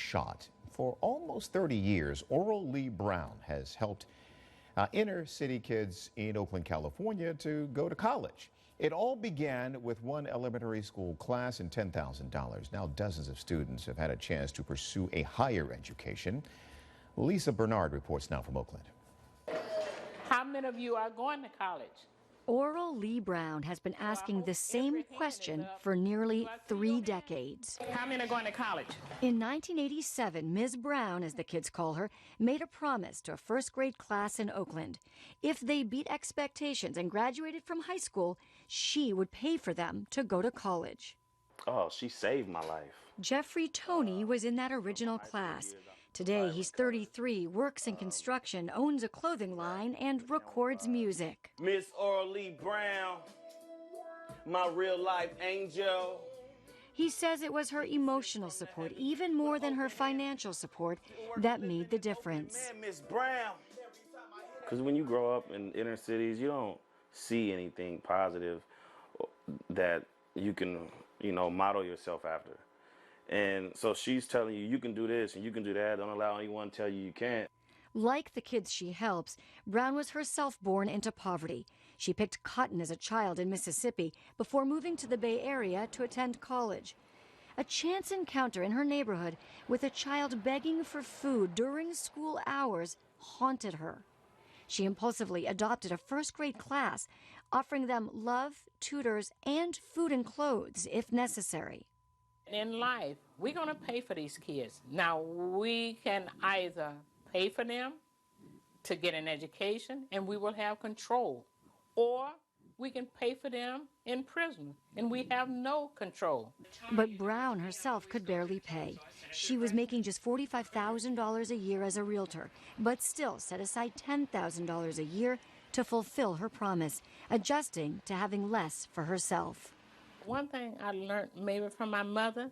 shot. For almost 30 years, Oral Lee Brown has helped inner city kids in Oakland, California to go to college. It all began with one elementary school class and $10,000. Now dozens of students have had a chance to pursue a higher education. Lisa Bernard reports now from Oakland. How many of you are going to college? Oral Lee Brown has been asking the same question for nearly 3 decades. How many are going to college? In 1987, Ms. Brown, as the kids call her, made a promise to a first-grade class in Oakland. If they beat expectations and graduated from high school, she would pay for them to go to college. Oh, she saved my life. Jeffrey Toney was in that original class. Today, he's 33, works in construction, owns a clothing line, and records music. Miss Oral Lee Brown, my real life angel. He says it was her emotional support, even more than her financial support, that made the difference. Miss Brown. Because when you grow up in inner cities, you don't see anything positive that you can, model yourself after. And so she's telling you, you can do this and you can do that. Don't allow anyone to tell you you can't. Like the kids she helps, Brown was herself born into poverty. She picked cotton as a child in Mississippi before moving to the Bay Area to attend college. A chance encounter in her neighborhood with a child begging for food during school hours haunted her. She impulsively adopted a first-grade class, offering them love, tutors, and food and clothes if necessary. In life, we're going to pay for these kids. Now, we can either pay for them to get an education and we will have control, or we can pay for them in prison and we have no control. But Brown herself could barely pay. She was making just $45,000 a year as a realtor, but still set aside $10,000 a year to fulfill her promise, adjusting to having less for herself. One thing I learned maybe from my mother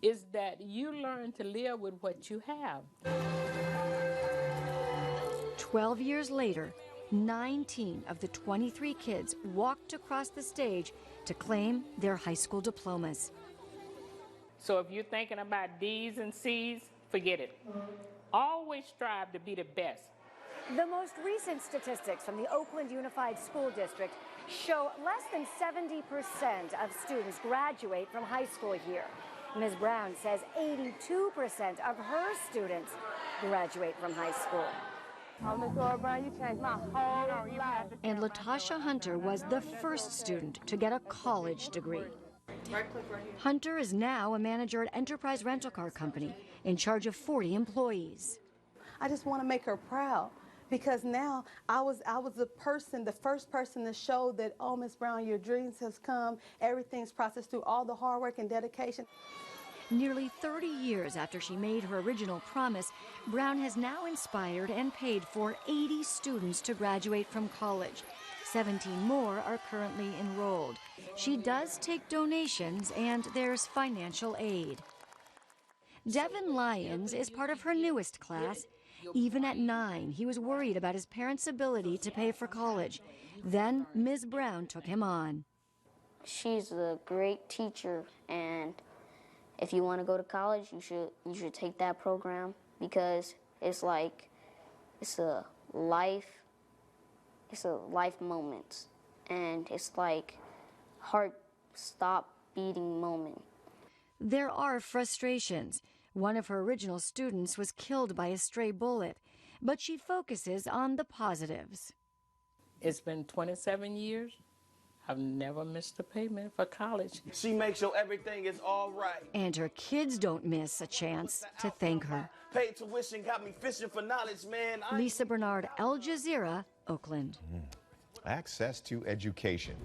is that you learn to live with what you have. 12 years later, 19 of the 23 kids walked across the stage to claim their high school diplomas. So if you're thinking about D's and C's, forget it. Always strive to be the best. The most recent statistics from the Oakland Unified School District show less than 70% of students graduate from high school here. Ms. Brown says 82% of her students graduate from high school. Oh, Ms. Laura Brown, you changed my whole life. And Latasha Hunter was the first student to get a college degree. Hunter is now a manager at Enterprise Rental Car Company, in charge of 40 employees. I just want to make her proud. Because now I was the first person to show that, oh, Ms. Brown, your dreams has come. Everything's processed through all the hard work and dedication. Nearly 30 years after she made her original promise, Brown has now inspired and paid for 80 students to graduate from college. 17 more are currently enrolled. She does take donations, and there's financial aid. Devin Lyons is part of her newest class. Even at 9, he was worried about his parents' ability to pay for college. Then Ms. Brown took him on. She's a great teacher, and if you want to go to college, you should take that program, because it's a life moment, and it's like heart stop beating moment. There are frustrations. One of her original students was killed by a stray bullet, but she focuses on the positives. It's been 27 years. I've never missed a payment for college. She makes sure everything is all right. And her kids don't miss a chance to thank her. Paid tuition got me fishing for knowledge, man. Lisa Bernard, Al Jazeera, Oakland. Access to education.